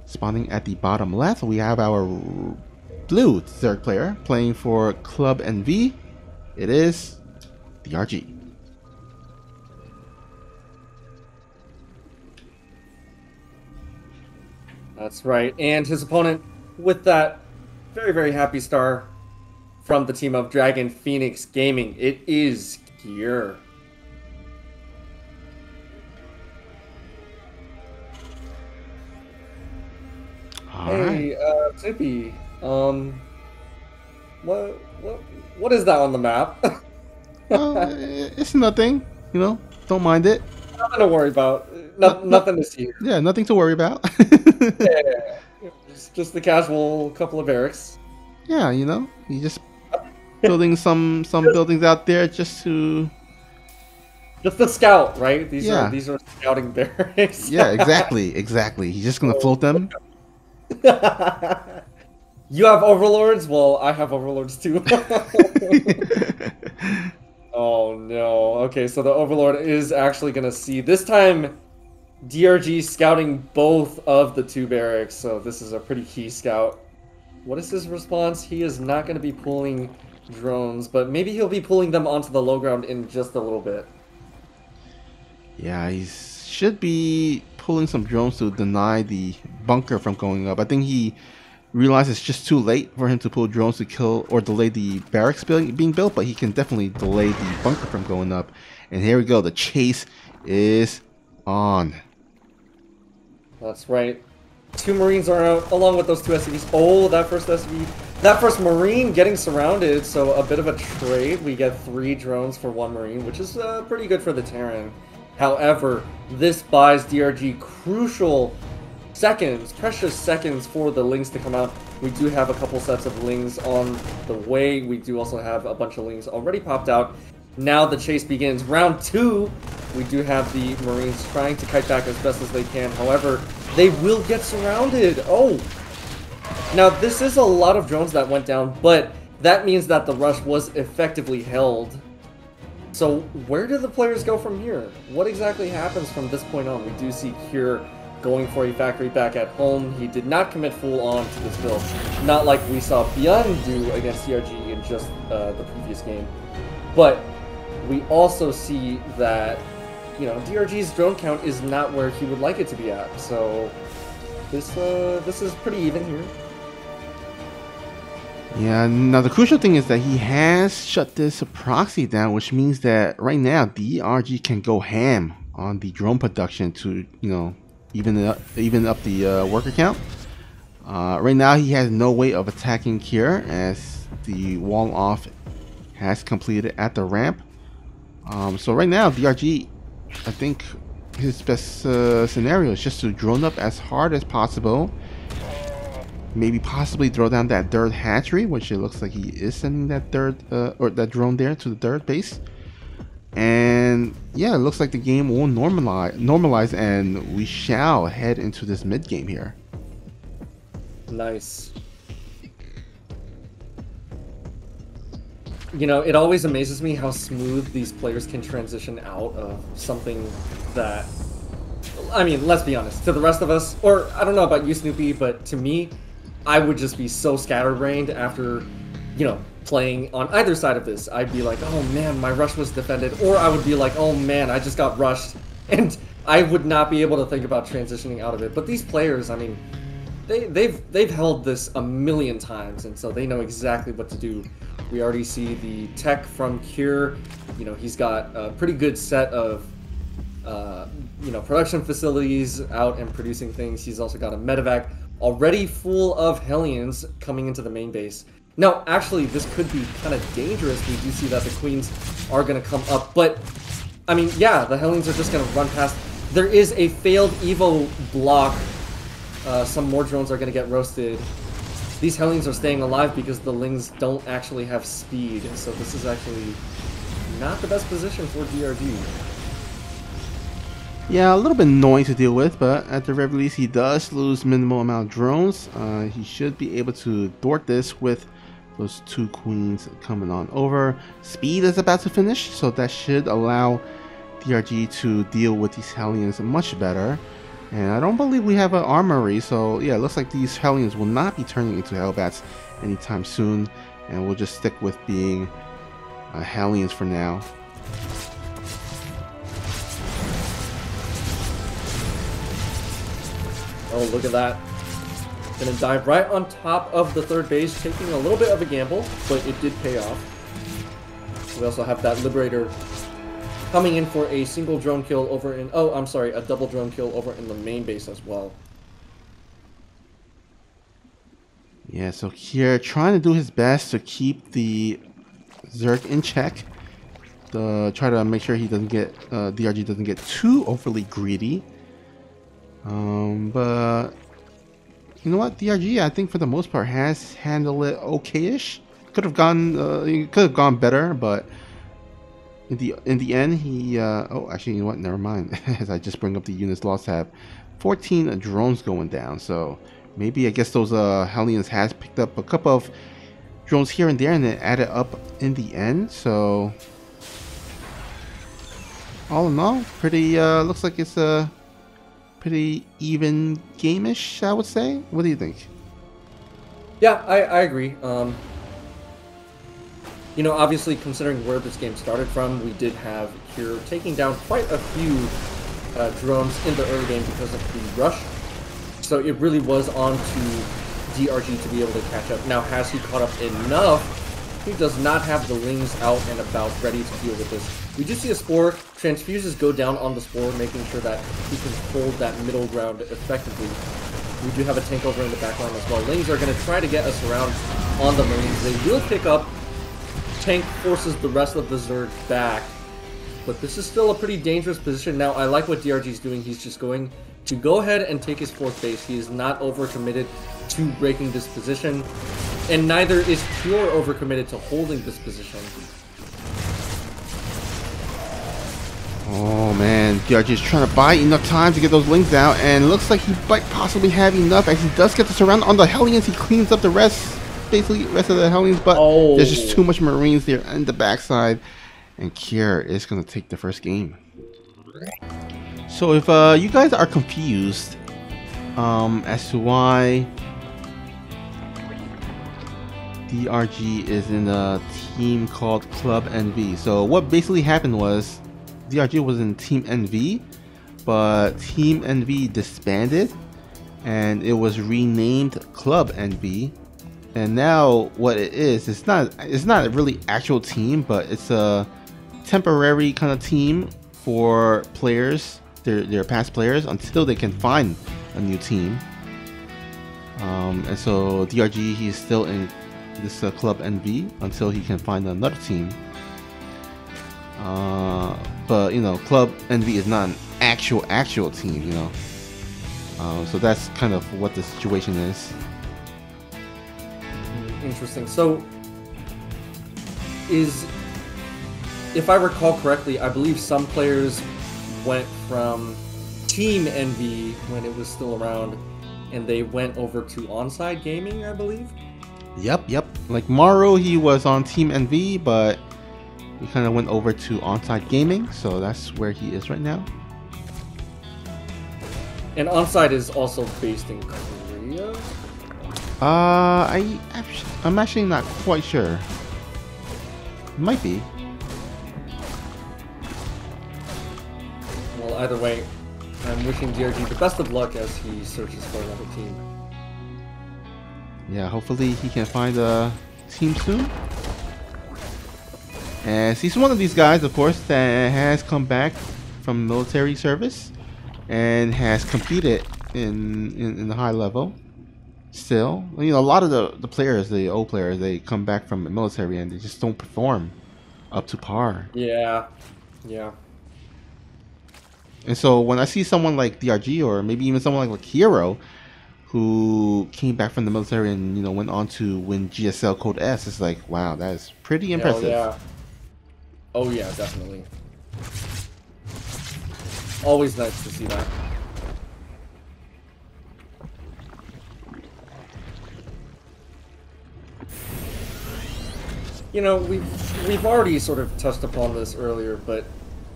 Spawning at the bottom left, we have our blue third player playing for Club NV. It is DRG. That's right. And his opponent with that very, very happy star from the team of Dragon Phoenix Gaming. It is Gear. Hey, Snoopy, what is that on the map? It's nothing, you know, don't mind it. Nothing to worry about. Nothing to see here. Yeah, nothing to worry about. Yeah. Just the casual couple of barracks. Yeah, you know, you just building some buildings out there just to scout, right? These Yeah. are scouting barracks. Yeah, exactly. He's just gonna float them. You have overlords? Well, I have overlords too. Oh no. Okay, so the overlord is actually gonna see this time DRG scouting both of the two barracks, so this is a pretty key scout. What is his response? He is not going to be pulling drones, but maybe he'll be pulling them onto the low ground in just a little bit. Yeah, he should be pulling some drones to deny the bunker from going up. I think he realized it's just too late for him to pull drones to kill or delay the barracks being built, but he can definitely delay the bunker from going up. And here we go, the chase is on. That's right. 2 Marines are out, along with those 2 SCVs. Oh, that first SCV, that first Marine getting surrounded, so a bit of a trade. We get 3 drones for 1 Marine, which is pretty good for the Terran. However, this buys DRG crucial seconds, precious seconds for the Lings to come out. We do have a couple sets of Lings on the way. We do also have a bunch of Lings already popped out. Now the chase begins. Round 2, we do have the Marines trying to kite back as best as they can. However, they will get surrounded. Oh! Now, this is a lot of drones that went down, but that means that the rush was effectively held. So, where do the players go from here? What exactly happens from this point on? We do see Cure going for a factory back at home. He did not commit full on to this build. Not like we saw Beyond do against DRG in just the previous game. But we also see that, you know, DRG's drone count is not where he would like it to be at. So this is pretty even here. Yeah, now the crucial thing is that he has shut this proxy down, which means that right now DRG can go ham on the drone production to, you know, even up the worker count. Right now he has no way of attacking Kier as the wall off has completed at the ramp. So right now DRG, I think his best scenario is just to drone up as hard as possible. Maybe possibly throw down that third hatchery, which it looks like he is sending that third or that drone there to the third base. And yeah, it looks like the game will normalize, and we shall head into this mid game here. Nice. You know, it always amazes me how smooth these players can transition out of something that, I mean, let's be honest, to the rest of us, or I don't know about you, Snoopy, but to me, I would just be so scatterbrained after, you know, playing on either side of this. I'd be like, oh man, my rush was defended, or I would be like, oh man, I just got rushed, and I would not be able to think about transitioning out of it. But these players, I mean, they've held this a million times, and so they know exactly what to do. We already see the tech from Cure. You know, he's got a pretty good set of you know, production facilities out and producing things. He's also got a medevac already full of Hellions coming into the main base. Now, actually, this could be kind of dangerous. We do see that the Queens are going to come up, but I mean, yeah, the Hellions are just going to run past. There is a failed Evo block. Some more drones are going to get roasted. These Hellions are staying alive because the Lings don't actually have speed, so this is actually not the best position for DRG. Yeah, a little bit annoying to deal with, but at the very least, he does lose minimal amount of drones. He should be able to thwart this with those 2 Queens coming on over. Speed is about to finish, so that should allow DRG to deal with these Hellions much better. And I don't believe we have an armory, so yeah, it looks like these Hellions will not be turning into Hellbats anytime soon, and we'll just stick with being Hellions for now. Oh, look at that. Gonna dive right on top of the third base, taking a little bit of a gamble, but it did pay off. We also have that Liberator coming in for a single drone kill over in... Oh, I'm sorry, a double drone kill over in the main base as well. Yeah, so here, trying to do his best to keep the Zerg in check. Try to make sure he doesn't get... DRG doesn't get too overly greedy. But... You know what? DRG, I think for the most part, has handled it okay-ish. Could have gone better, but... In the end, he oh, actually, you know what? Never mind. As I just bring up the units lost tab, 14 drones going down. So maybe I guess those Hellions has picked up a couple of drones here and there, and then added up in the end. So all in all, pretty looks like it's a pretty even game-ish, I would say. What do you think? Yeah, I agree. You know, obviously, considering where this game started from, we did have here taking down quite a few drones in the early game because of the rush. So it really was on to DRG to be able to catch up. Now, has he caught up enough? He does not have the Lings out and about ready to deal with this. We do see a Spore. Transfuses go down on the Spore, making sure that he can hold that middle ground effectively. We do have a tank over in the back line as well. Lings are going to try to get us around on the Marines. They will pick up. Tank forces the rest of the Zerg back, but this is still a pretty dangerous position. Now, I like what DRG is doing. He's just going to go ahead and take his fourth base. He is not overcommitted to breaking this position, and neither is Pure overcommitted to holding this position. Oh man, DRG is trying to buy enough time to get those Lings out, and it looks like he might possibly have enough. As he does get this around on the Hellions, he cleans up the rest. Basically, the rest of the Hellions, but there's just too much Marines there on the backside, and Kier is going to take the first game. So if you guys are confused as to why DRG is in a team called Club NV, so what basically happened was DRG was in Team NV, but Team NV disbanded, and it was renamed Club NV. And now what it is, it's not a really actual team, but it's a temporary kind of team for players, their past players, until they can find a new team. And so DRG, he's still in this Club NV until he can find another team. But you know, Club NV is not an actual team, you know. So that's kind of what the situation is. Interesting. So, if I recall correctly, I believe some players went from Team NV when it was still around, and they went over to Onside Gaming, I believe. Yep. Like Maru, he was on Team NV, but he kind of went over to Onside Gaming, so that's where he is right now. And Onside is also based in Korea. I'm actually not quite sure. Might be. Well, either way, I'm wishing DRG the best of luck as he searches for another team. Yeah, hopefully he can find a team soon. And he's one of these guys, of course, that has come back from military service and has competed in the high level. Still, you know, a lot of the players, the old players, they come back from the military and they just don't perform up to par. Yeah. And so when I see someone like DRG, or maybe even someone like Hero, who came back from the military and, you know, went on to win GSL Code S, it's like, wow, that is pretty impressive. Oh yeah, definitely. Always nice to see that. You know, we've already sort of touched upon this earlier, but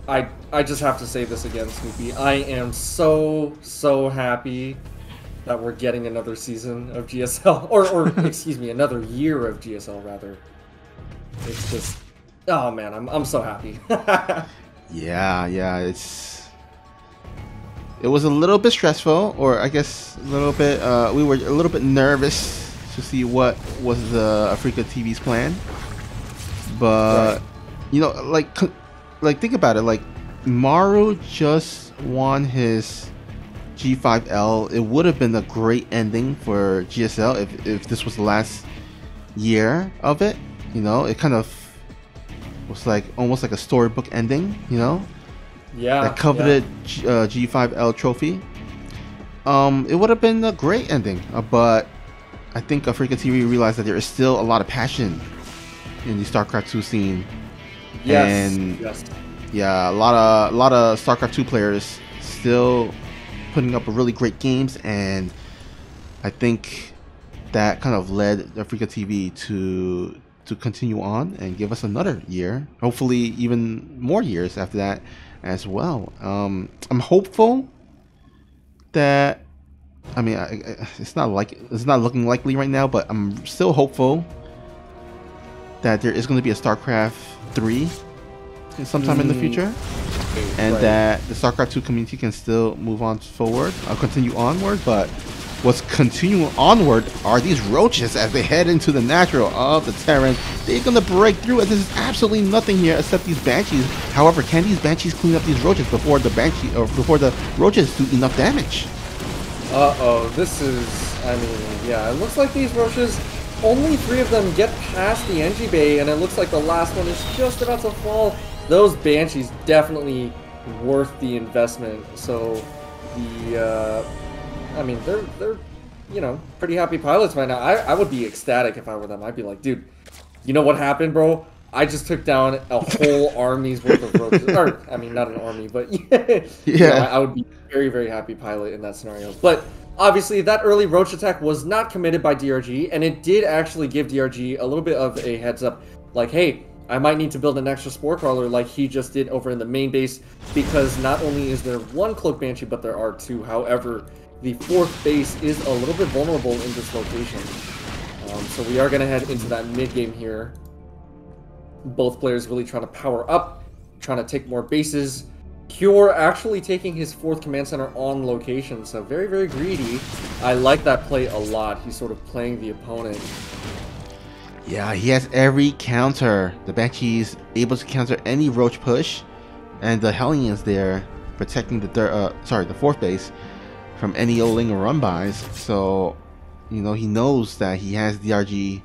I just have to say this again, Snoopy. I am so happy that we're getting another season of GSL, or excuse me, another year of GSL rather. It's just, oh man, I'm so happy. Yeah, it was a little bit stressful, or I guess a little bit. We were a little bit nervous to see what was the Africa TV's plan, but you know, like think about it. Like Maru just won his G5L. It would have been a great ending for GSL if this was the last year of it. You know, it kind of was like almost like a storybook ending. You know. Yeah, that coveted G5L trophy. It would have been a great ending, but I think Africa TV realized that there is still a lot of passion in the StarCraft 2 scene. And yeah, a lot of StarCraft 2 players still putting up really great games, and I think that kind of led Africa TV to continue on and give us another year, hopefully even more years after that as well. I'm hopeful that, I mean, it's not looking likely right now, but I'm still hopeful that there is going to be a StarCraft 3 sometime in the future, and that the StarCraft 2 community can still move on forward, continue onward. But what's continuing onward are these roaches as they head into the natural of the Terran. They're gonna break through, and there's absolutely nothing here except these Banshees. However, can these Banshees clean up these roaches before the roaches do enough damage? This is, I mean, yeah, it looks like these roaches, only 3 of them get past the NG bay, and it looks like the last one is just about to fall. Those Banshees definitely worth the investment. So the I mean, they're you know, pretty happy pilots right now. I would be ecstatic if I were them. I'd be like, dude, you know what happened, bro? I just took down a whole army's worth of roaches. Or, I mean, not an army, but yeah. You know, I would be very, very happy pilot in that scenario. But obviously, that early roach attack was not committed by DRG, and it did actually give DRG a little bit of a heads up, like, hey, I might need to build an extra Spore Crawler like he just did over in the main base, because not only is there 1 Cloak Banshee, but there are 2. However, the 4th base is a little bit vulnerable in this location. So we are going to head into that mid-game here. Both players really trying to power up, trying to take more bases. Cure actually taking his 4th command center on location, so very, very greedy. I like that play a lot. He's sort of playing the opponent. Yeah, he has every counter. The Banshee's able to counter any roach push, and the Hellions there protecting the 4th base from any Oling run-bys. So, you know, he knows that he has DRG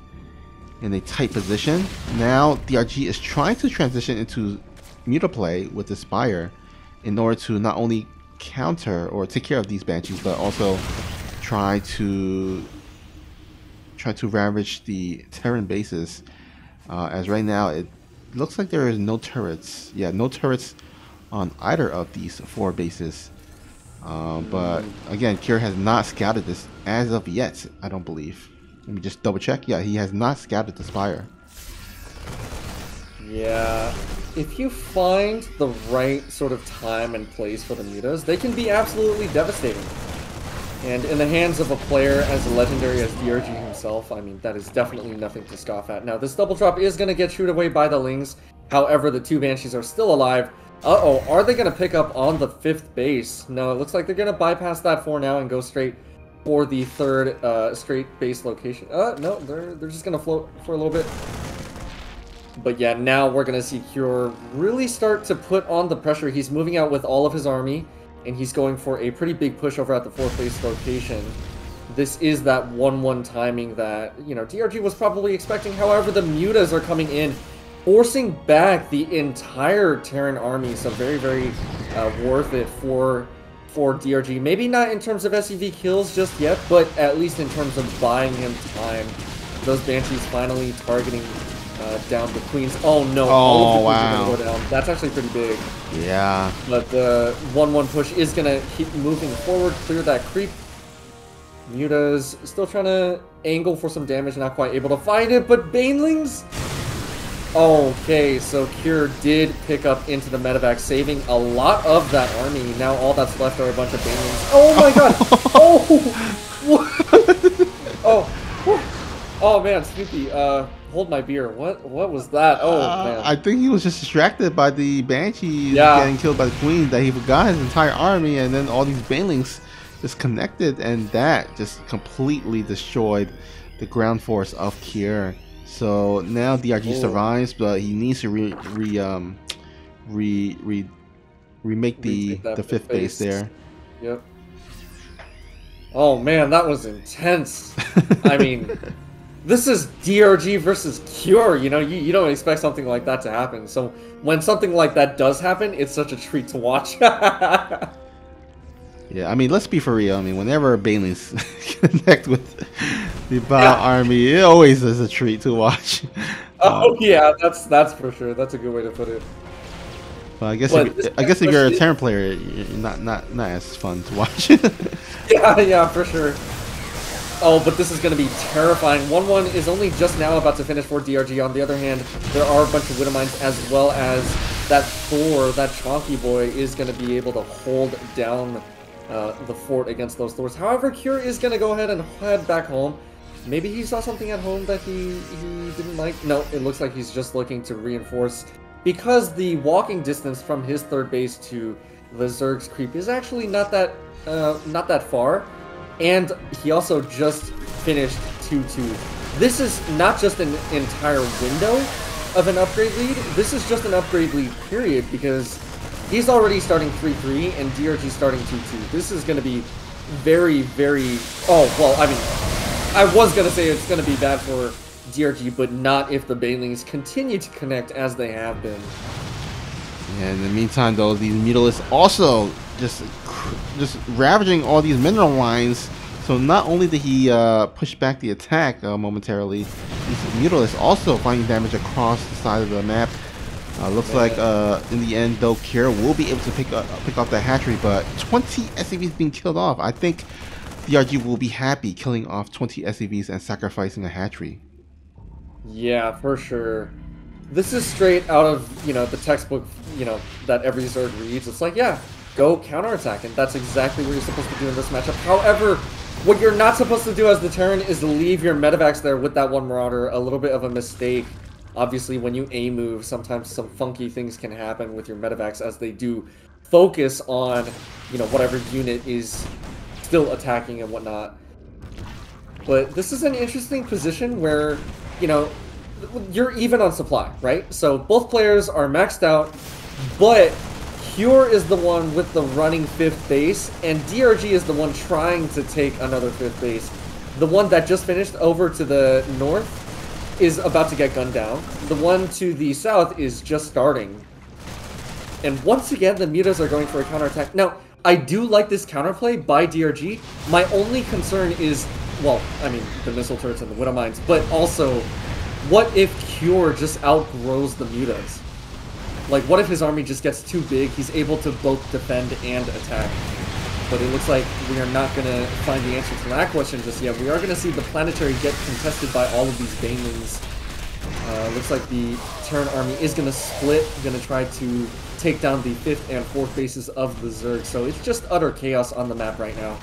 in a tight position. Now, DRG is trying to transition into Mutaplay with the Spire in order to not only counter or take care of these Banshees, but also try to ravage the Terran bases. As right now, it looks like there is no turrets. Yeah, no turrets on either of these 4 bases. But again, Cure has not scouted this as of yet, I don't believe. Let me just double check. Yeah, he has not scouted the Spire. Yeah, if you find the right sort of time and place for the mutas, they can be absolutely devastating. And in the hands of a player as legendary as DRG himself, I mean, that is definitely nothing to scoff at. Now, this double drop is going to get chewed away by the Lings. However, the 2 Banshees are still alive. Uh-oh, are they going to pick up on the 5th base? No, it looks like they're going to bypass that for now and go straight for the 3rd straight base location. No, they're just going to float for a little bit. But yeah, now we're going to see Cure really start to put on the pressure. He's moving out with all of his army, and he's going for a pretty big push over at the 4th base location. This is that 1-1 timing that, you know, DRG was probably expecting. However, the mutas are coming in, forcing back the entire Terran army. So very, very worth it for DRG. Maybe not in terms of SEV kills just yet, but at least in terms of buying him time. Those Banshees finally targeting down the Queens. Oh no, all of the Queens are going to go down. That's actually pretty big. Yeah. But the 1-1 push is going to keep moving forward, clear that creep. Muta's still trying to angle for some damage, not quite able to find it, but Banelings Okay, so Cure did pick up into the medevac, saving a lot of that army. Now all that's left are a bunch of Banelings. Oh my god! Oh! Oh man, Snoopy, hold my beer. What was that? Oh man. I think he was just distracted by the Banshees Yeah. getting killed by the Queen, that he forgot his entire army, and then all these Banelings just connected, and that just completely destroyed the ground force of Kier. So now DRG survives, but he needs to remake the fifth base there. Yep. Oh man, that was intense. I mean, this is DRG versus Cure. You know, you don't expect something like that to happen. So when something like that does happen, it's such a treat to watch. Yeah, I mean, let's be for real. I mean, whenever Banelings connect with the Bao army, it always is a treat to watch. Oh yeah, that's for sure. That's a good way to put it. Well, I guess if you're a Terran player, you're not as fun to watch. Yeah, for sure. Oh, but this is going to be terrifying. 1-1 is only just now about to finish for DRG. On the other hand, there are a bunch of Widowmines, as well as that Thor, that Chonky boy, is going to be able to hold down the fort against those Thors. However, Cure is going to go ahead and head back home. Maybe he saw something at home that he didn't like. No, it looks like he's just looking to reinforce, because the walking distance from his third base to the Zerg's creep is actually not that far, and he also just finished 2-2. This is not just an entire window of an upgrade lead. This is just an upgrade lead period, because he's already starting 3-3 and DRG starting 2-2. This is going to be very, very... Oh, well, I mean, I was going to say it's going to be bad for DRG, but not if the Banelings continue to connect as they have been. Yeah, in the meantime, though, these Mutalisks also just ravaging all these mineral lines. So not only did he push back the attack momentarily, these Mutalisks also finding damage across the side of the map. Looks like in the end, though, Kira will be able to pick off that hatchery, but 20 SCVs being killed off. I think DRG will be happy killing off 20 SCVs and sacrificing a hatchery. Yeah, for sure. This is straight out of, the textbook, that every Zerg reads. It's like, yeah, go counterattack, and that's exactly what you're supposed to do in this matchup. However, what you're not supposed to do as the Terran is to leave your medevacs there with that one Marauder. A little bit of a mistake. Obviously, when you A-move, sometimes some funky things can happen with your medevacs, as they do focus on, whatever unit is still attacking and whatnot. But this is an interesting position where, you're even on supply, right? So both players are maxed out, but Cure is the one with the running 5th base, and DRG is the one trying to take another 5th base. The one that just finished over to the north is about to get gunned down. The one to the south is just starting. And once again, the Mutas are going for a counterattack. Now, I do like this counterplay by DRG. My only concern is, well, I mean, the missile turrets and the Widowmines, but also, what if Cure just outgrows the Mutas? Like, what if his army just gets too big, he's able to both defend and attack? But it looks like we are not going to find the answer to that question just yet. We are going to see the planetary get contested by all of these Banelings. Looks like the Terran army is going to split, going to try to take down the 5th and 4th bases of the Zerg. So it's just utter chaos on the map right now.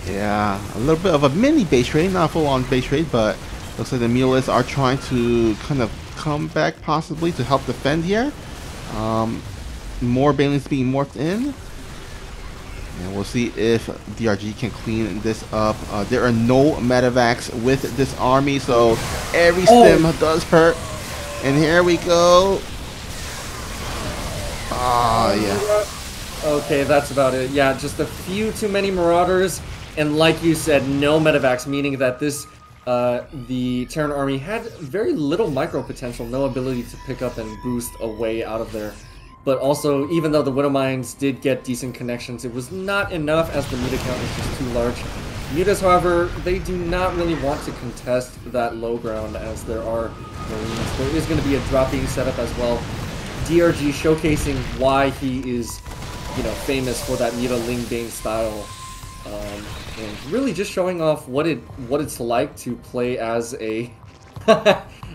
Yeah, a little bit of a mini base raid, not full-on base raid, but looks like the Mutalisks are trying to kind of come back possibly to help defend here. More Banelings being morphed in. And we'll see if DRG can clean this up. There are no medevacs with this army, so every stim does hurt. And here we go. Yeah. Okay, that's about it. Yeah, just a few too many Marauders. And like you said, no medevacs, meaning that this the Terran army had very little micro potential, no ability to pick up and boost a way out of there. But also, even though the Widowmines did get decent connections, it was not enough, as the Muta count was just too large. Mutas, however, they do not really want to contest that low ground, as there are Marines. There is going to be a dropping setup as well. DRG showcasing why he is, famous for that Muta Ling Bane style. And really just showing off what it's like to play as a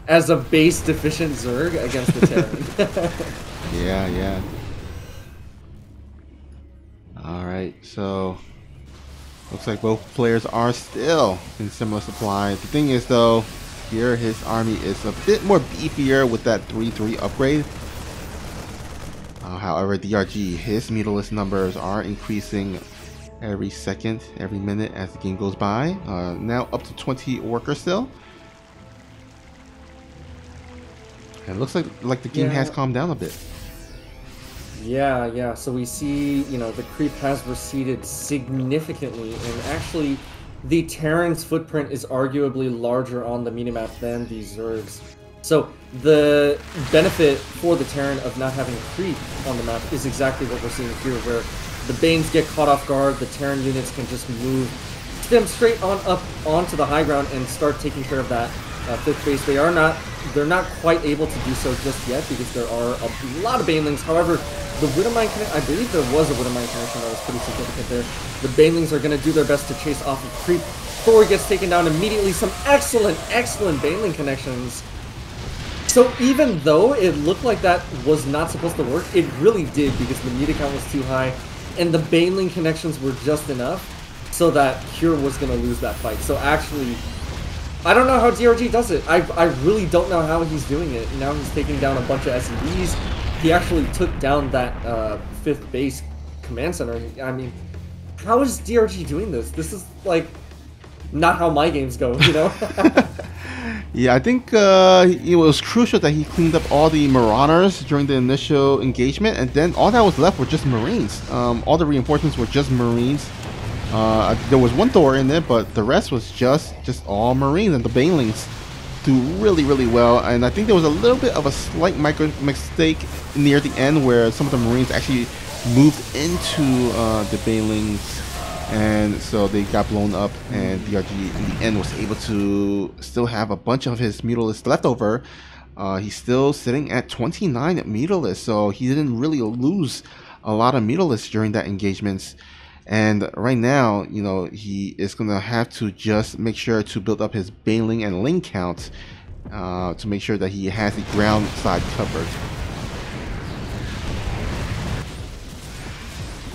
as a base deficient Zerg against the Terran. Yeah, yeah. Alright, so looks like both players are still in similar supply. The thing is though, here his army is a bit more beefier with that 3-3 upgrade. However, DRG, his mutalisk numbers are increasing every second, every minute as the game goes by. Now up to 20 workers still. And it looks like the game has calmed down a bit. Yeah. So we see, you know, the creep has receded significantly, and actually, the Terran's footprint is arguably larger on the minimap than the Zerg's. So the benefit for the Terran of not having creep on the map is exactly what we're seeing here, where the Banes get caught off guard, the Terran units can just move them straight on up onto the high ground and start taking care of that fifth base. They're not quite able to do so just yet because there are a lot of Banelings. However, the Widowmine connection, I believe there was a Widowmine connection that was pretty significant there. The Banelings are going to do their best to chase off of creep. Thor gets taken down immediately. Some excellent Baneling connections. So even though it looked like that was not supposed to work, it really did because the meter count was too high and the Baneling connections were just enough so that Cure was going to lose that fight. So actually, I don't know how DRG does it. I really don't know how he's doing it. Now he's taking down a bunch of SCVs. He actually took down that fifth base command center. I mean, how is DRG doing this? This is like not how my games go, you know? Yeah, I think it was crucial that he cleaned up all the Marauders during the initial engagement, and then all that was left were just Marines. All the reinforcements were just Marines. There was one Thor in it, but the rest was just all Marines, and the Banelings do really well. And I think there was a little bit of a slight micro mistake near the end where some of the Marines actually moved into the Banelings, and so they got blown up, and DRG in the end was able to still have a bunch of his mutalisks left over. He's still sitting at 29 mutalisks, so he didn't really lose a lot of mutalisks during that engagement. And right now, you know, he is going to have to just make sure to build up his Baneling and Ling count to make sure that he has the ground side covered.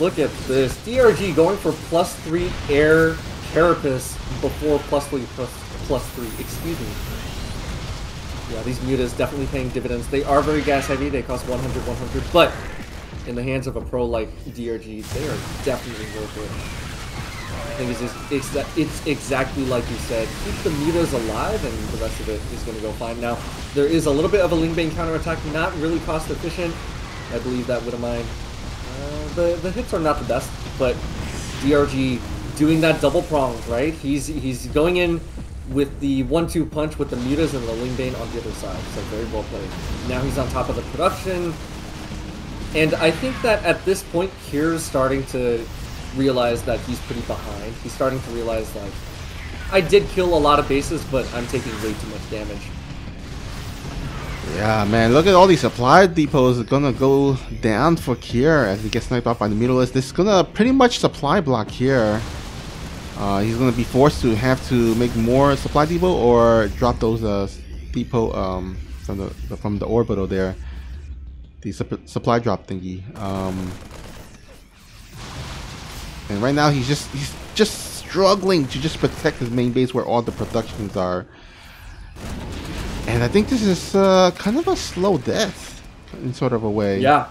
Look at this. DRG going for +3 air carapace before +3, excuse me. Yeah, these mutas definitely paying dividends. They are very gas heavy. They cost 100, but in the hands of a pro like DRG, they are definitely worth it. I think it's exactly like you said. Keep the mutas alive and the rest of it is going to go fine. Now, there is a little bit of a Ling Bane counterattack, not really cost efficient. I believe that Widowmine. The hits are not the best, but DRG doing that double prong, right? He's going in with the 1-2 punch with the mutas and the Ling Bane on the other side. So very well played. Now he's on top of the production. And I think that at this point, Kier's starting to realize that he's pretty behind. He's starting to realize, like, I did kill a lot of bases, but I'm taking way too much damage. Yeah, man, look at all these supply depots are gonna go down for Kier as he gets sniped off by the mutalisks. This is gonna pretty much supply block here. He's gonna be forced to have to make more supply depot or drop those depot from the orbital there. The supply drop thingy. And right now he's just struggling to just protect his main base where all the productions are. And I think this is kind of a slow death in sort of a way. Yeah.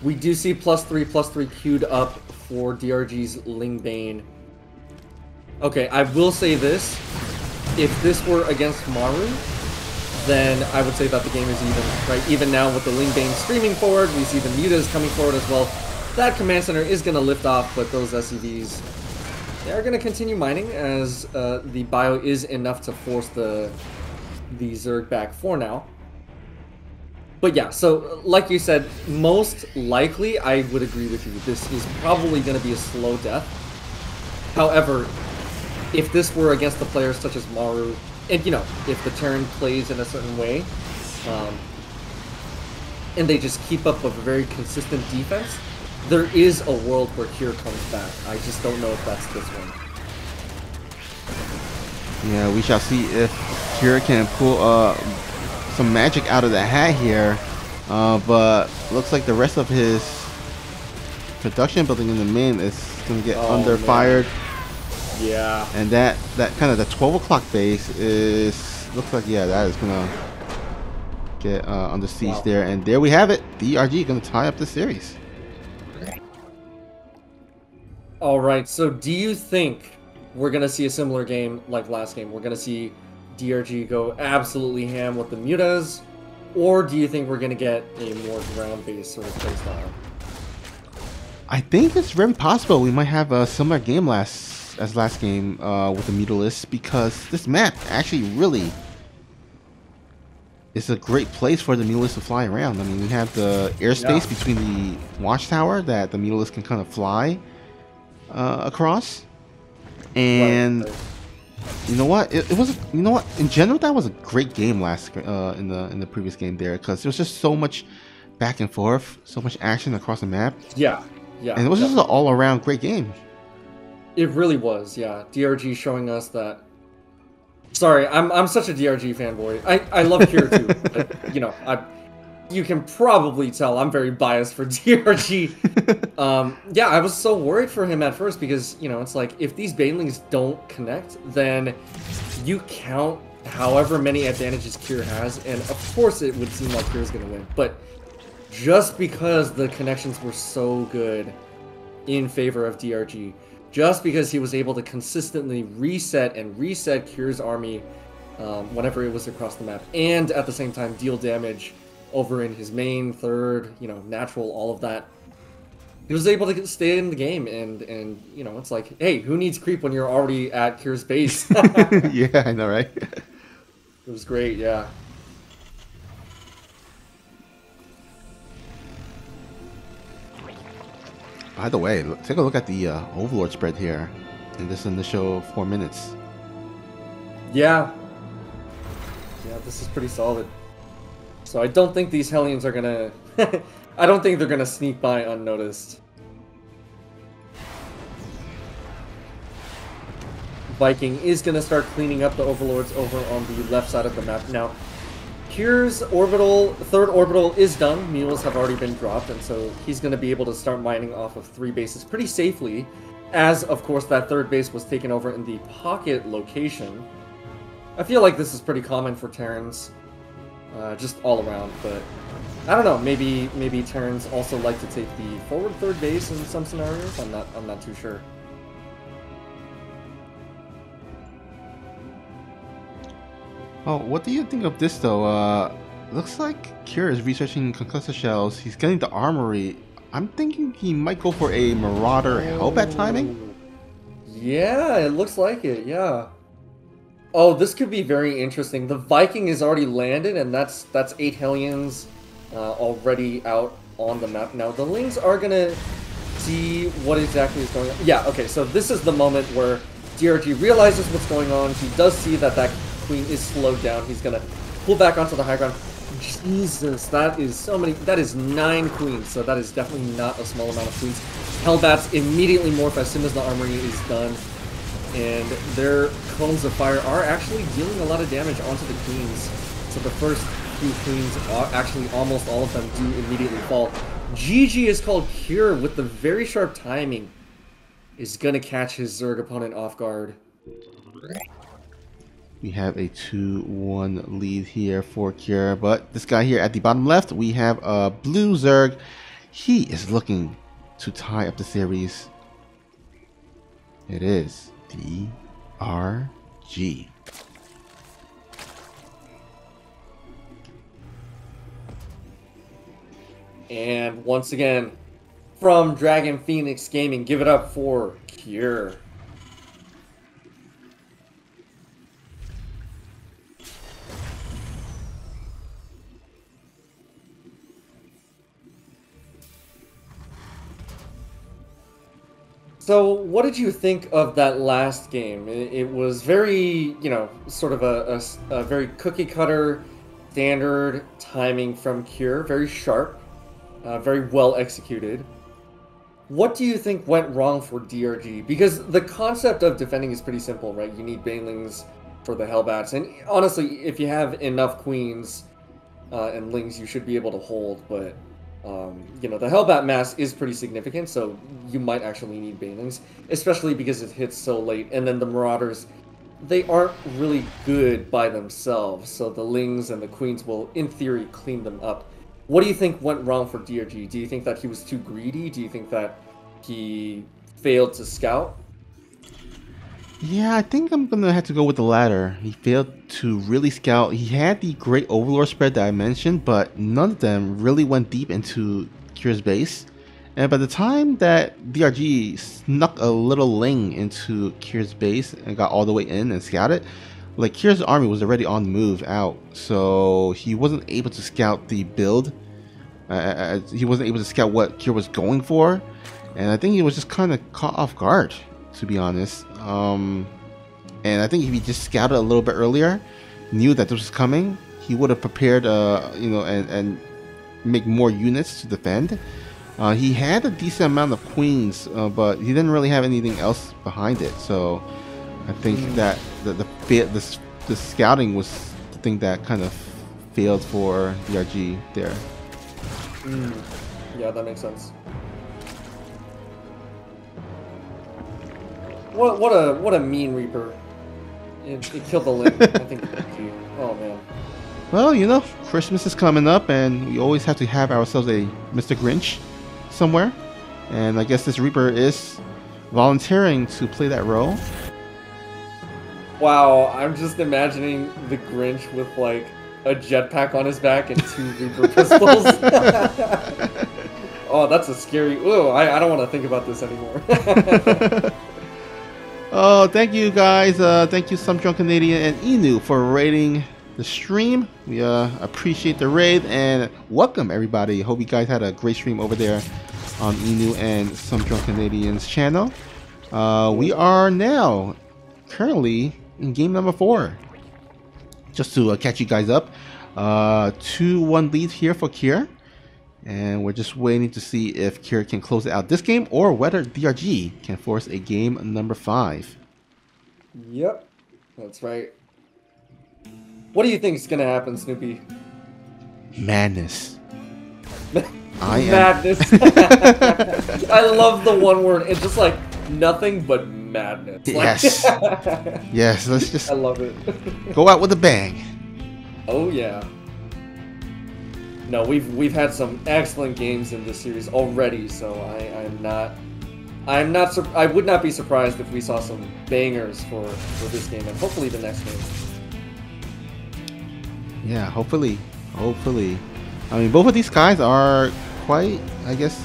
We do see +3 queued up for DRG's Ling Bane. Okay, I will say this. If this were against Maru, then I would say that the game is even, right? Even now with the Ling Bane streaming forward, we see the mutas coming forward as well. That command center is going to lift off, but those SCVs, they are going to continue mining as the bio is enough to force the Zerg back for now. But yeah, so like you said, most likely I would agree with you. This is probably going to be a slow death. However, if this were against the players such as Maru, and you know, if the Terran plays in a certain way, and they just keep up a very consistent defense, there is a world where Kier comes back. I just don't know if that's this one. Yeah, we shall see if Kira can pull some magic out of the hat here. But looks like the rest of his production building in the main is going to get under fired. Yeah. And that kind of the 12 o'clock base is looks like, yeah, that is going to get under siege there. And there we have it. DRG going to tie up the series. All right. So do you think we're going to see a similar game like last game? We're going to see DRG go absolutely ham with the mutas? Or do you think we're going to get a more ground-based sort of playstyle? I think it's very possible we might have a similar game as last game with the Mutalists, because this map actually really is a great place for the Mutalists to fly around. I mean, we have the airspace between the watchtower that the Mutalists can kind of fly across. And you know what? It was, you know what? In general, that was a great game last in the previous game there, because there was just so much back and forth, so much action across the map. Yeah, yeah. And it was just an all-around great game. It really was, yeah. DRG showing us that. Sorry, I'm such a DRG fanboy. I love Cure too, but you know, you can probably tell I'm very biased for DRG. Yeah, I was so worried for him at first because, you know, it's like if these banelings don't connect, then you count however many advantages Cure has, and of course it would seem like Cure's gonna win. But just because the connections were so good in favor of DRG, just because he was able to consistently reset Cure's army whenever it was across the map, and at the same time deal damage over in his main, third, you know, natural, all of that. He was able to stay in the game, and you know, it's like, hey, who needs creep when you're already at Cure's base? Yeah, I know, right? It was great, yeah. By the way, take a look at the Overlord spread here in this initial 4 minutes. Yeah. Yeah, this is pretty solid. So I don't think these Hellions are gonna... I don't think they're gonna sneak by unnoticed. Viking is gonna start cleaning up the Overlords over on the left side of the map. Now, Cure's orbital, third orbital is done. Mules have already been dropped, and so he's gonna be able to start mining off of 3 bases pretty safely, as, of course, that third base was taken over in the pocket location. I feel like this is pretty common for Terrans. Just all around, but I don't know. Maybe Terrans also like to take the forward third base in some scenarios. I'm not too sure. Oh, what do you think of this though? Looks like Cure is researching concussive shells. He's getting the armory. I'm thinking he might go for a Marauder Hellbat timing. Yeah, it looks like it. Yeah. Oh, this could be very interesting. The Viking is already landed, and that's 8 Hellions already out on the map. Now, the Lings are going to see what exactly is going on. Yeah, okay, so this is the moment where DRG realizes what's going on. He does see that that Queen is slowed down. He's going to pull back onto the high ground. Jesus, that is so many. That is 9 Queens, so that is definitely not a small amount of Queens. Hellbats immediately morph as soon as the armory is done. And their cones of fire are actually dealing a lot of damage onto the Queens. So the first few Queens, actually almost all of them, do immediately fall. GG is called Cure with the very sharp timing. Is going to catch his Zerg opponent off guard. We have a 2-1 lead here for Cure, but this guy here at the bottom left, we have a blue Zerg. He is looking to tie up the series. It is DRG. And once again, from Dragon Phoenix Gaming, give it up for Cure. So, what did you think of that last game? It was very, you know, sort of a very cookie-cutter, standard timing from Cure. Very sharp, very well executed. What do you think went wrong for DRG? Because the concept of defending is pretty simple, right? You need banelings for the Hellbats. And honestly, if you have enough queens and lings, you should be able to hold. But you know, the Hellbat mass is pretty significant, so you might actually need banelings, especially because it hits so late. And then the Marauders, they aren't really good by themselves, so the lings and the queens will, in theory, clean them up. What do you think went wrong for DRG? Do you think that he was too greedy? Do you think that he failed to scout? Yeah, I think I'm gonna have to go with the latter. He failed to really scout. He had the great Overlord spread that I mentioned, but none of them really went deep into Kyr's base. And by the time that DRG snuck a little ling into Kyr's base and got all the way in and scouted, like Kyr's army was already on the move out, so he wasn't able to scout the build. He wasn't able to scout what Kyr was going for, and I think he was just kind of caught off guard, to be honest. And I think if he just scouted a little bit earlier, knew that this was coming, he would have prepared, you know, and make more units to defend. He had a decent amount of queens, but he didn't really have anything else behind it. So I think that the scouting was the thing that kind of failed for DRG there. Yeah, that makes sense. What a mean Reaper. It killed the Ling. I think. Oh man. Well, you know, Christmas is coming up, and we always have to have ourselves a Mr. Grinch somewhere. And I guess this Reaper is volunteering to play that role. Wow, I'm just imagining the Grinch with like a jetpack on his back and 2 Reaper pistols. Oh, that's a scary. Ooh, I don't want to think about this anymore. Oh, thank you guys. Thank you, Some Drunk Canadian and Inu, for raiding the stream. We appreciate the raid and welcome everybody. Hope you guys had a great stream over there on Inu and Some Drunk Canadian's channel. We are now currently in game number 4. Just to catch you guys up, 2-1 lead here for Kyr. And we're just waiting to see if Kyr can close it out this game or whether DRG can force a game number 5. Yep, that's right. What do you think is going to happen, Snoopy? Madness. Madness. I love the one word. It's just like nothing but madness. Yes. Yes, let's just I love it. go out with a bang. Oh yeah. No, we've had some excellent games in this series already, so I would not be surprised if we saw some bangers for this game and hopefully the next game. Yeah, hopefully. I mean, both of these guys are quite, I guess,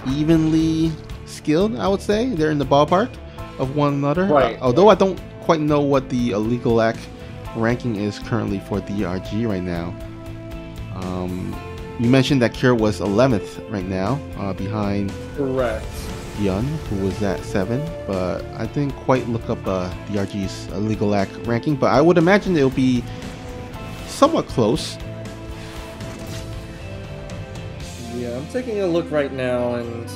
evenly skilled, I would say. They're in the ballpark of one another. Right. Although I don't quite know what the Legalac ranking is currently for DRG right now. You mentioned that Kyr was 11th right now, behind Correct. Yun, who was at 7. But I didn't quite look up DRG's Legalac ranking, but I would imagine it'll be somewhat close. Yeah, I'm taking a look right now, and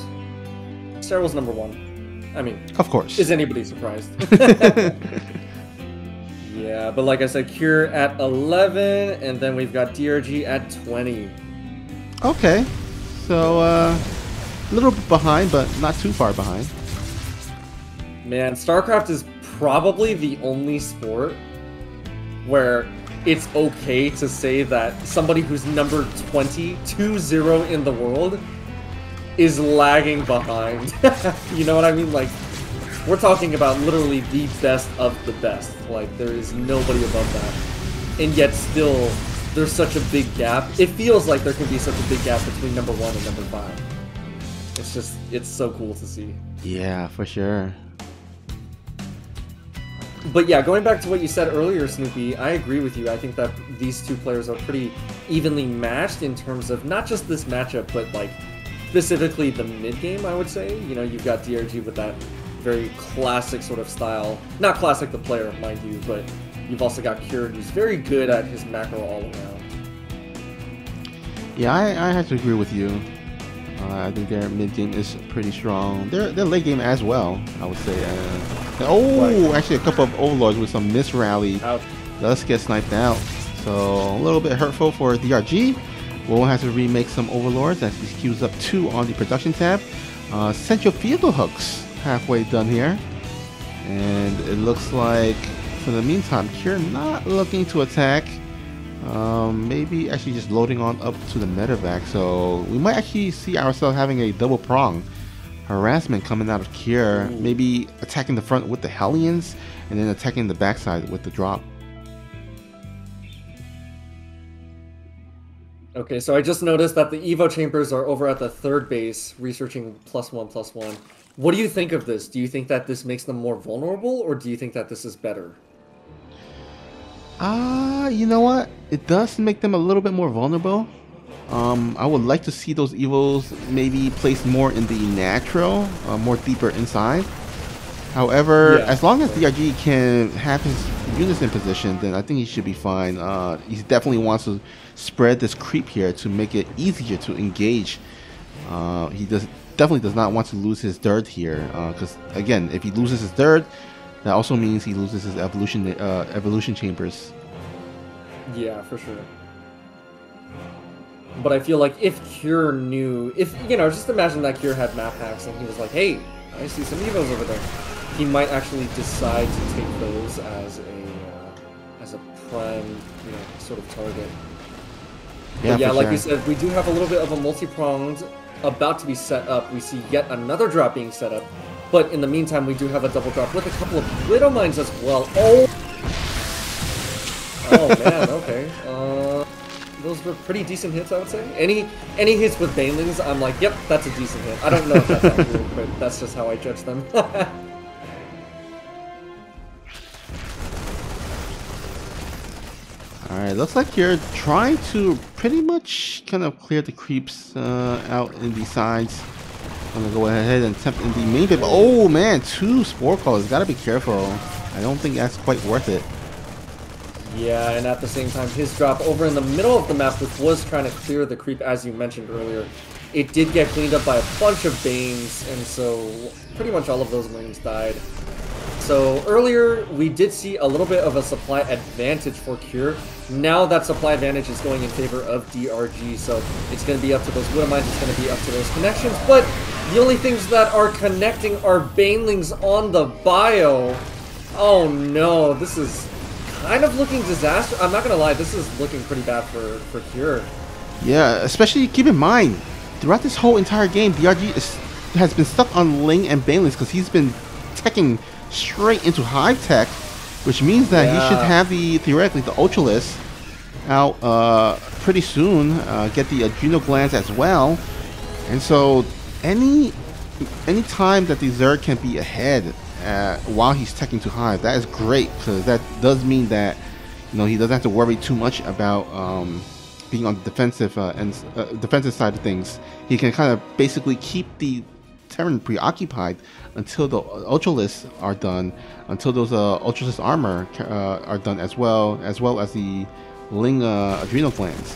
Sarah's number 1. I mean, Of course. is anybody surprised? Yeah, but like I said, Kyr at 11, and then we've got DRG at 20. Okay, so a little bit behind, but not too far behind. Man, StarCraft is probably the only sport where it's okay to say that somebody who's number 20 in the world is lagging behind. You know what I mean? Like, we're talking about literally the best of the best. Like, there is nobody above that. And yet still, there's such a big gap. It feels like there can be such a big gap between number 1 and number 5. It's just, it's so cool to see. Yeah, for sure. But yeah, going back to what you said earlier, Snoopy, I agree with you. I think that these two players are pretty evenly matched in terms of not just this matchup, but like specifically the mid game, I would say. You know, you've got DRG with that very classic sort of style. Not classic the player, mind you, but you've also got Kyr, who's very good at his macro all around. Yeah, I have to agree with you. I think their mid game is pretty strong. Their late game as well, I would say. Oh, actually a couple of overlords with some miss rally. Ouch. Does get sniped out. So a little bit hurtful for DRG. We'll have to remake some overlords as he queues up 2 on the production tab. Central vehicle hooks halfway done here. And it looks like for the meantime, Cure not looking to attack. Maybe actually just loading on up to the medevac. So we might actually see ourselves having a double prong harassment coming out of Cure. Maybe attacking the front with the Hellions and then attacking the backside with the drop. Okay, so I just noticed that the Evo chambers are over at the 3rd base, researching +1/+1. What do you think of this? Do you think that this makes them more vulnerable, or do you think that this is better? You know what? It does make them a little bit more vulnerable. I would like to see those Evos maybe placed more in the natural, more deeper inside. However, Yeah, as long as DRG can have his units in position, then I think he should be fine. He definitely wants to spread this creep here to make it easier to engage. He definitely does not want to lose his third here, because again, if he loses his third, that also means he loses his evolution chambers. Yeah, for sure. But I feel like if Cure knew, if, you know, just imagine that Cure had map hacks and he was like, hey, I see some Evos over there. He might actually decide to take those as a prime, you know, sort of target. Yeah, But yeah, like sure. you said, we do have a little bit of a multi-pronged about to be set up. We see yet another drop being set up. But in the meantime, we do have a double drop with a couple of Widow Mines as well. Oh man, okay. Those were pretty decent hits, I would say. Any hits with Banelings, I'm like, yep, that's a decent hit. I don't know if that's accurate, but that's just how I judge them. Alright, looks like you're trying to pretty much kind of clear the creeps out in the sides. I'm gonna go ahead and attempt in the main bit. Oh man, 2 Spore Callers. Gotta be careful. I don't think that's quite worth it. Yeah, and at the same time, his drop over in the middle of the map, which was trying to clear the creep, as you mentioned earlier, it did get cleaned up by a bunch of Banes, and so pretty much all of those Marines died. So earlier, we did see a little bit of a supply advantage for Cure. Now that supply advantage is going in favor of DRG, so it's going to be up to those Widow Mines, it's going to be up to those connections, but the only things that are connecting are Banelings on the bio. Oh no, this is kind of looking disastrous. I'm not gonna lie, this is looking pretty bad for Cure. Yeah, especially keep in mind, throughout this whole entire game, DRG has been stuck on Ling and Banelings because he's been teching straight into Hive Tech, which means that he should have theoretically the Ultralisk out pretty soon, get the adrenal glands as well, and so any time that the Zerg can be ahead while he's teching to Hive, that is great, because that does mean that, you know, he doesn't have to worry too much about being on the defensive defensive side of things. He can kind of basically keep the Terran preoccupied until the Ultralisks are done, until those Ultralisk armor are done, as well as the Ling adrenal glands.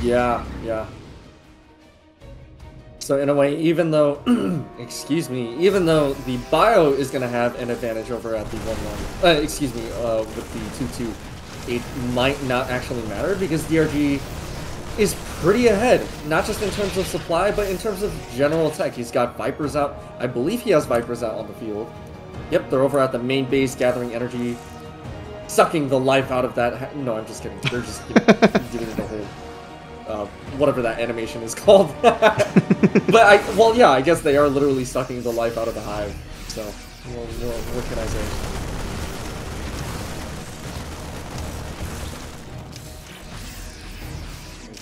Yeah. So in a way, even though, excuse me, even though the bio is going to have an advantage over at the 1-1, excuse me, with the 2-2, it might not actually matter because DRG is pretty ahead, not just in terms of supply, but in terms of general tech. He's got Vipers out. I believe he has Vipers out on the field. Yep, they're over at the main base gathering energy, sucking the life out of that. No, I'm just kidding. They're just giving it a whole... whatever that animation is called. But I guess they are literally sucking the life out of the Hive. So, what can I say?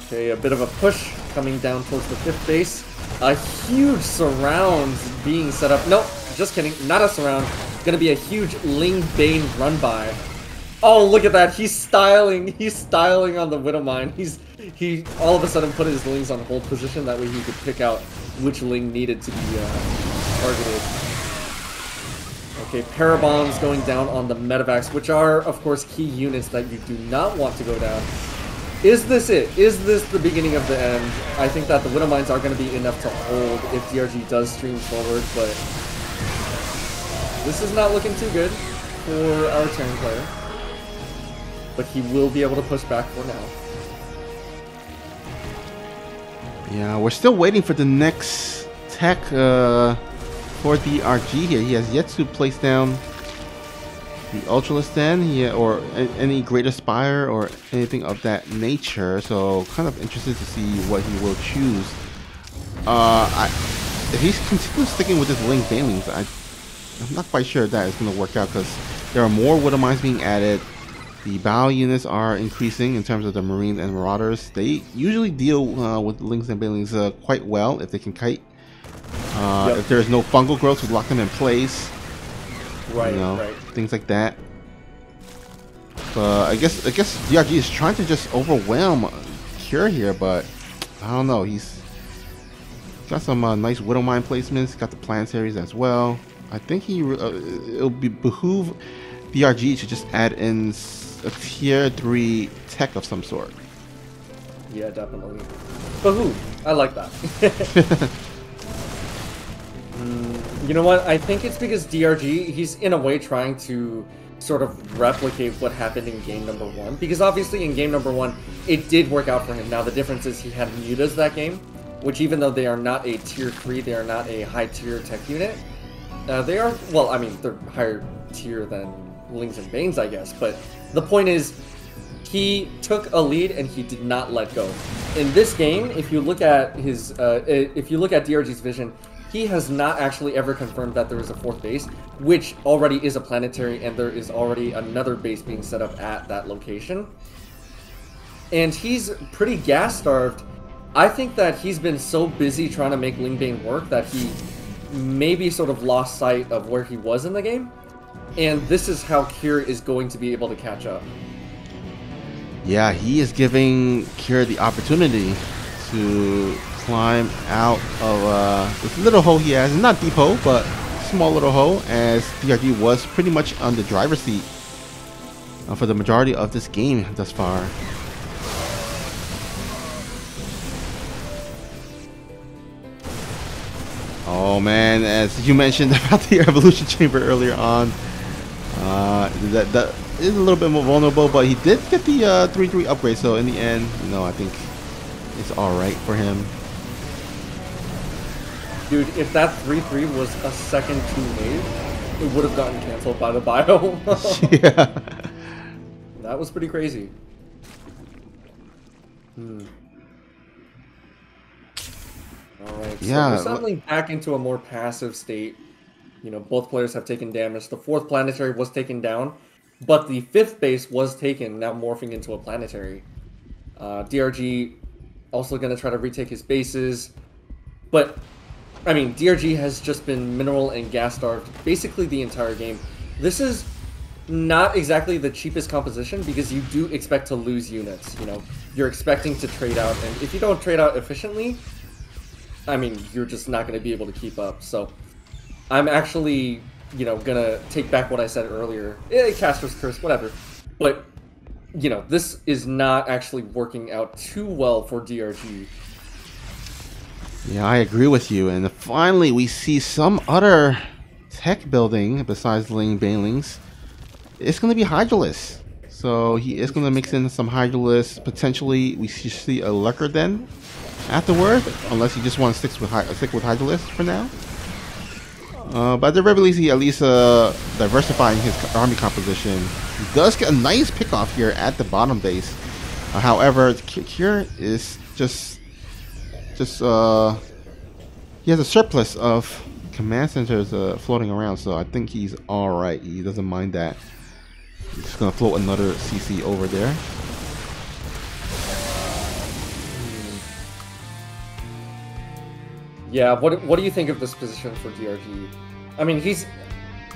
Okay, a bit of a push coming down towards the 5th base. A huge surround being set up. Nope, just kidding. Not a surround. Gonna be a huge Ling Bane run by. Oh, look at that. He's styling. He's styling on the Widow Mine. He all of a sudden put his Lings on hold position. That way he could pick out which Ling needed to be targeted. Okay, Parabombs going down on the medevacs, which are, of course, key units that you do not want to go down. Is this it? Is this the beginning of the end? I think that the Widow Mines are going to be enough to hold if DRG does stream forward, but this is not looking too good for our Terran player. But he will be able to push back for now. Yeah, we're still waiting for the next tech for DRG here. He has yet to place down the Ultralisk then, or any Greater Spire or anything of that nature. So kind of interested to see what he will choose. If he's continuing sticking with his Link Banelings, I'm not quite sure that is going to work out, because there are more Widow Mines being added. The battle units are increasing in terms of the Marines and Marauders. They usually deal with Links and Banelings quite well if they can kite. If there's no fungal growth to lock them in place. Right, you know, right. Things like that. But I guess DRG is trying to just overwhelm Cure here, but I don't know. He's got some nice Widow Mine placements. Got the Planetaries as well. I think it'll behoove DRG to just add in a tier 3 tech of some sort. Yeah, definitely. Behoove. I like that. You know what? I think it's because DRG, he's in a way trying to sort of replicate what happened in game number 1. Because obviously in game number 1, it did work out for him. Now the difference is he had Mutas that game, which even though they are not a tier 3, they are not a high tier tech unit. They are, well, I mean, they're higher tier than Lings and Banes, I guess. But the point is, he took a lead and he did not let go. In this game, if you look at his, if you look at DRG's vision, he has not actually ever confirmed that there is a 4th base, which already is a planetary, and there is already another base being set up at that location. And he's pretty gas-starved. I think that he's been so busy trying to make Lingbane work that he maybe sort of lost sight of where he was in the game. And this is how Kier is going to be able to catch up. Yeah, he is giving Kier the opportunity to climb out of this little hole he has. Not deep hole, but small little hole, as DRG was pretty much on the driver's seat for the majority of this game thus far. Oh man, as you mentioned about the evolution chamber earlier on, that is a little bit more vulnerable, but he did get the 3-3 upgrade, so in the end, you know, I think it's alright for him. Dude, if that 3-3 was a second 2 wave, it would have gotten cancelled by the bio. Yeah. That was pretty crazy. Alright, so yeah, we're settling back into a more passive state. You know, both players have taken damage. The 4th planetary was taken down, but the 5th base was taken, now morphing into a planetary. DRG also going to try to retake his bases, but I mean, DRG has just been mineral and gas starved basically the entire game. This is not exactly the cheapest composition, because you do expect to lose units. You know, you're expecting to trade out, and if you don't trade out efficiently, I mean, you're just not going to be able to keep up. So I'm actually, you know, gonna take back what I said earlier. Caster's Curse, whatever. But, you know, this is not actually working out too well for DRG. Yeah, I agree with you. And finally, we see some other tech building besides Ling Banelings. It's going to be Hydralisk. So he is going to mix in some Hydralisk. Potentially, we should see a Lurker then afterward, unless he just wants to stick with Hydralisk for now. But at the very least, he at least diversifying his army composition. He does get a nice pickoff here at the bottom base. However, Kier is just he has a surplus of command centers floating around, so I think he's all right. He doesn't mind that. He's just gonna float another CC over there. Yeah, what do you think of this position for DRG? I mean,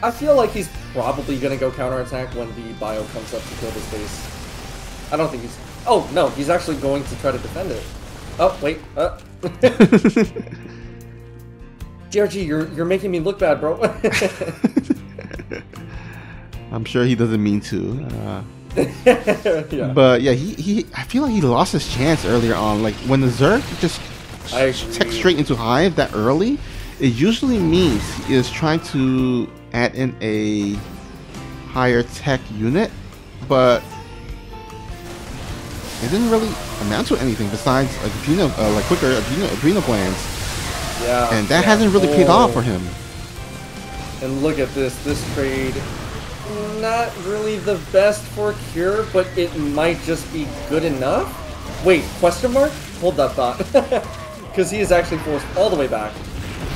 I feel like he's probably gonna go counterattack when the bio comes up to kill this base. I don't think he's... Oh, no, he's actually going to try to defend it. Oh, wait. DRG, you're making me look bad, bro. I'm sure he doesn't mean to. Yeah. But yeah, I feel like he lost his chance earlier on. Like when the Zerg just tech straight into Hive that early, it usually means he is trying to add in a higher tech unit, but it didn't really amount to anything besides like quicker adrenal glands. Yeah. And that hasn't really paid off for him. And look at this trade. Not really the best for Cure, but it might just be good enough. Wait, question mark? Hold that thought. Because he is actually forced all the way back.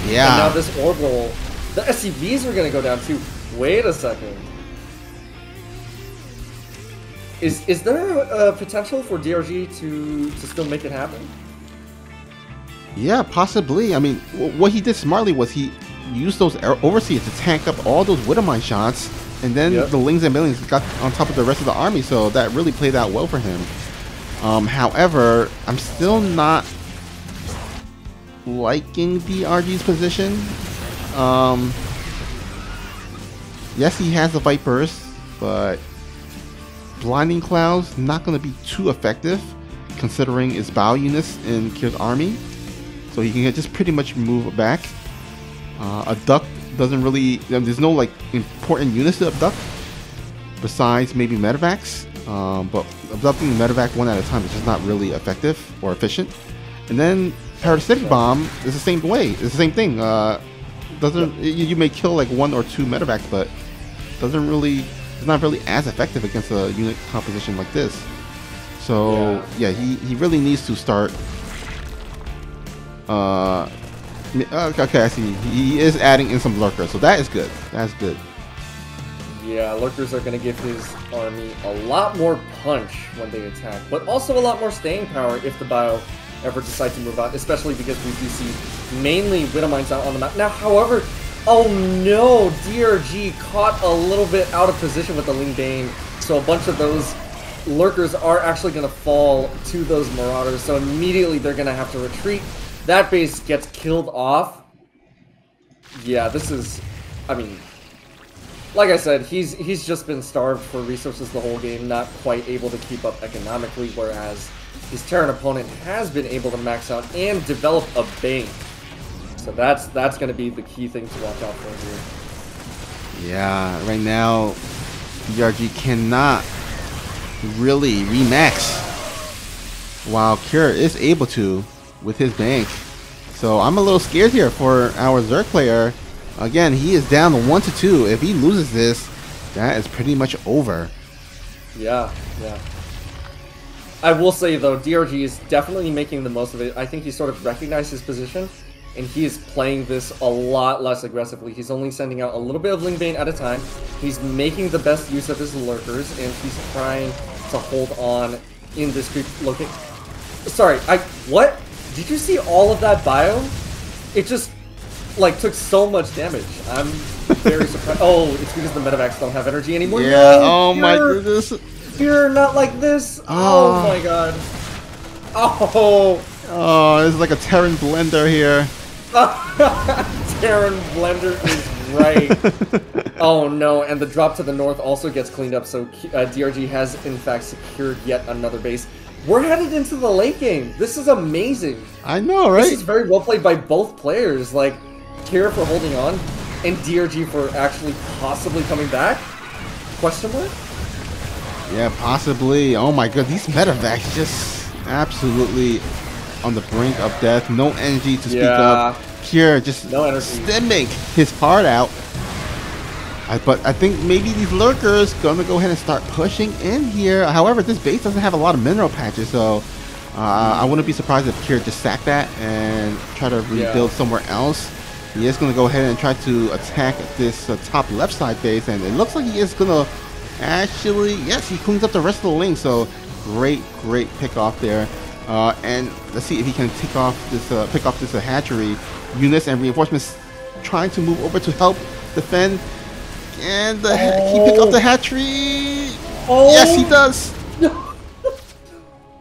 Yeah. And now this orbital, the SCVs are going to go down too. Wait a second. Is there a potential for DRG to still make it happen? Yeah, possibly. I mean, what he did smartly was he used those overseers to tank up all those Widowmine shots, and then the Lings and Millions got on top of the rest of the army, so that really played out well for him. However, I'm still not liking DRG's position. Yes, he has the Vipers, but Blinding Clouds not going to be too effective considering its bow units in Kier's army, so he can just pretty much move back. Abduct doesn't really, there's no like important units to abduct besides maybe medevacs, but abducting the medevac one at a time is just not really effective or efficient. And then Parasitic Bomb is the same way, it's the same thing. You may kill like 1 or 2 medevacs, but it's not really as effective against a unit composition like this. So yeah, he really needs to start. Okay, I see. He is adding in some lurkers, so that is good. That's good. Yeah, lurkers are going to give his army a lot more punch when they attack, but also a lot more staying power if the bio ever decide to move out, especially because we do see mainly Widowmines out on the map. Now, however, oh no, DRG caught a little bit out of position with the Ling Bane, so a bunch of those lurkers are actually going to fall to those Marauders, so immediately they're going to have to retreat. That base gets killed off. Yeah, this is, I mean, like I said, he's just been starved for resources the whole game, not quite able to keep up economically, whereas his Terran opponent has been able to max out and develop a bank. So that's going to be the key thing to watch out for here. Yeah, right now, DRG cannot really remax, while Cure is able to with his bank. So I'm a little scared here for our Zerg player. Again, he is down 1-2. If he loses this, that is pretty much over. Yeah. I will say though, DRG is definitely making the most of it. I think he sort of recognized his position, and he is playing this a lot less aggressively. He's only sending out a little bit of Ling Bane at a time. He's making the best use of his lurkers, and he's trying to hold on in this creep location. Sorry, what? Did you see all of that bio? It just, like, took so much damage. I'm very surprised. Oh, it's because the medevacs don't have energy anymore? Yeah, no, oh my goodness. You're not like this. Oh my god. Oh, it's like a Terran blender here. Terran blender is right. Oh no, and the drop to the north also gets cleaned up, so DRG has in fact secured yet another base. We're headed into the late game. This is amazing. I know, right? This is very well played by both players. Like, Kira for holding on, and DRG for actually possibly coming back? Question mark? Yeah, possibly. Oh my god, these medevacs just absolutely on the brink of death. No energy to speak of. Kira just stemming his heart out. But I think maybe these lurkers gonna go ahead and start pushing in here. However, this base doesn't have a lot of mineral patches, so I wouldn't be surprised if Kira just sacked that and try to rebuild somewhere else. He is gonna go ahead and try to attack this top left side base, and it looks like he is gonna actually, yes, he cleans up the rest of the link. So great pick off there. And let's see if he can pick off this hatchery. Units and reinforcements trying to move over to help defend. And he picked up the hatchery. Yes, he does.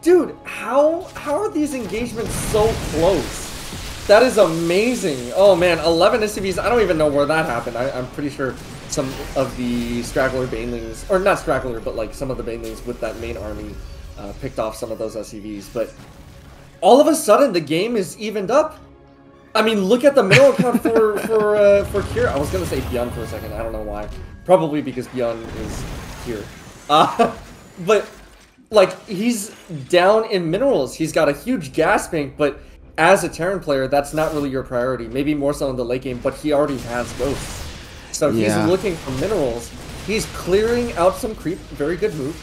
Dude, how are these engagements so close? That is amazing. Oh man, 11 SCVs. I don't even know where that happened. I'm pretty sure some of the straggler banelings, or not straggler, but like some of the banelings with that main army picked off some of those SCVs. But all of a sudden, the game is evened up. I mean, look at the mineral count for Kira. I was gonna say Bjorn for a second. I don't know why. Probably because Bjorn is here. But like he's down in minerals. He's got a huge gas bank, but as a Terran player, that's not really your priority. Maybe more so in the late game, but he already has ghosts. So he's looking for minerals. He's clearing out some creep. Very good move.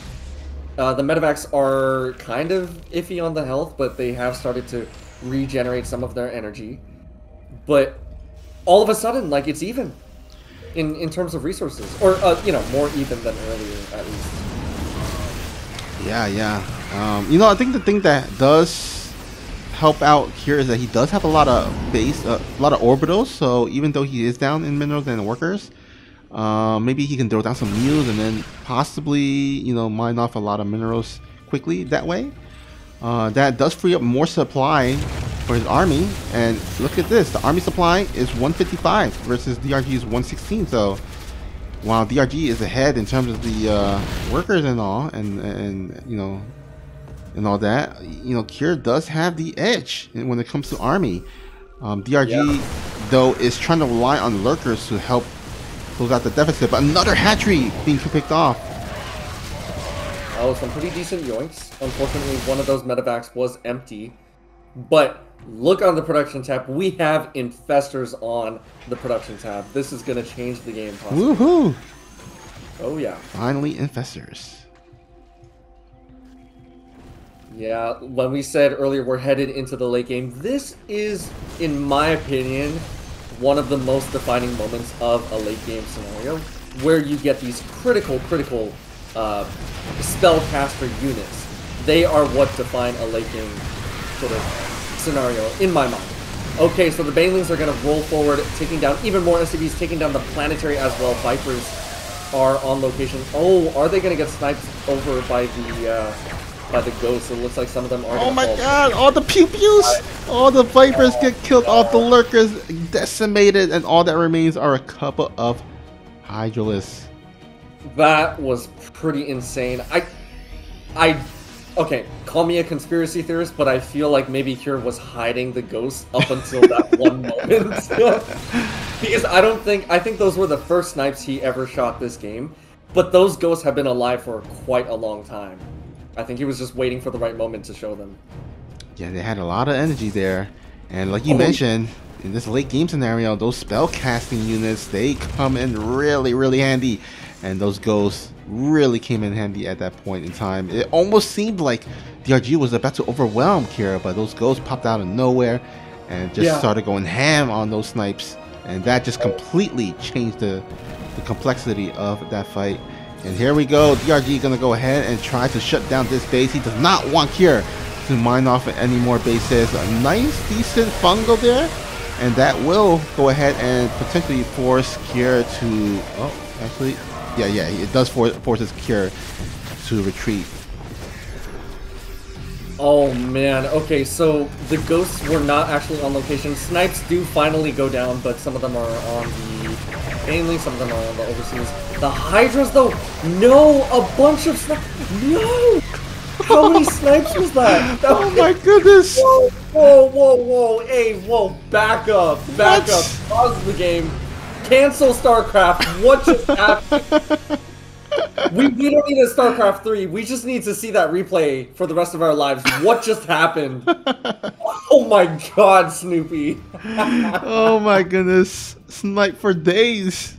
The medevacs are kind of iffy on the health, but they have started to regenerate some of their energy. But all of a sudden, like, it's even in terms of resources. Or, you know, more even than earlier, at least. Yeah. You know, I think the thing that does help out here is that he does have a lot of base, a lot of orbitals. So even though he is down in minerals and workers, maybe he can throw down some mules and then possibly, you know, mine off a lot of minerals quickly that way. That does free up more supply for his army. And look at this, the army supply is 155 versus DRG's 116. So while DRG is ahead in terms of the workers and all, and you know, and all that, you know, Kira does have the edge when it comes to army. DRG though is trying to rely on lurkers to help close out the deficit, but another hatchery being picked off. Oh, some pretty decent yoinks. Unfortunately, one of those medevacs was empty. But look on the production tab. We have infestors on the production tab. This is going to change the game possibly. Woohoo! Oh yeah. Finally, infestors. Yeah, when we said earlier we're headed into the late game, this is, in my opinion, one of the most defining moments of a late game scenario, where you get these critical spellcaster units. They are what define a late game sort of scenario, in my mind. Okay, so the Banelings are going to roll forward, taking down even more SCVs, taking down the Planetary as well. Vipers are on location. Oh, are they going to get sniped over by the ghosts? It looks like some of them are. Oh my god, all the pew-pews! All the Vipers get killed off, the lurkers decimated, and all that remains are a couple of Hydralisks. That was pretty insane. Okay, call me a conspiracy theorist, but I feel like maybe Kira was hiding the ghosts up until that one moment. Because I think those were the first snipes he ever shot this game, but those ghosts have been alive for quite a long time. I think he was just waiting for the right moment to show them. Yeah, they had a lot of energy there, and like you mentioned, in this late game scenario, those spell casting units, they come in really handy, and those ghosts really came in handy at that point in time. It almost seemed like DRG was about to overwhelm Kira, but those ghosts popped out of nowhere and just started going ham on those snipes, and that just completely changed the complexity of that fight. And here we go, DRG gonna go ahead and try to shut down this base. He does not want Kira to mine off any more bases. A nice, decent fungal there, and that will go ahead and potentially force Kira to... Oh, actually, yeah, it does forces Kira to retreat. Oh man, okay, so the ghosts were not actually on location. Snipes do finally go down, but some of them are on the mainly, some of them are on the overseas. The Hydras though, no, a bunch of snipes, no! How many snipes was that? Oh my goodness! Whoa, hey, whoa, back up, pause the game, cancel StarCraft, what just happened? We don't need a StarCraft 3. We just need to see that replay for the rest of our lives. What just happened? Oh my god, Snoopy. Oh my goodness. Snipe for days.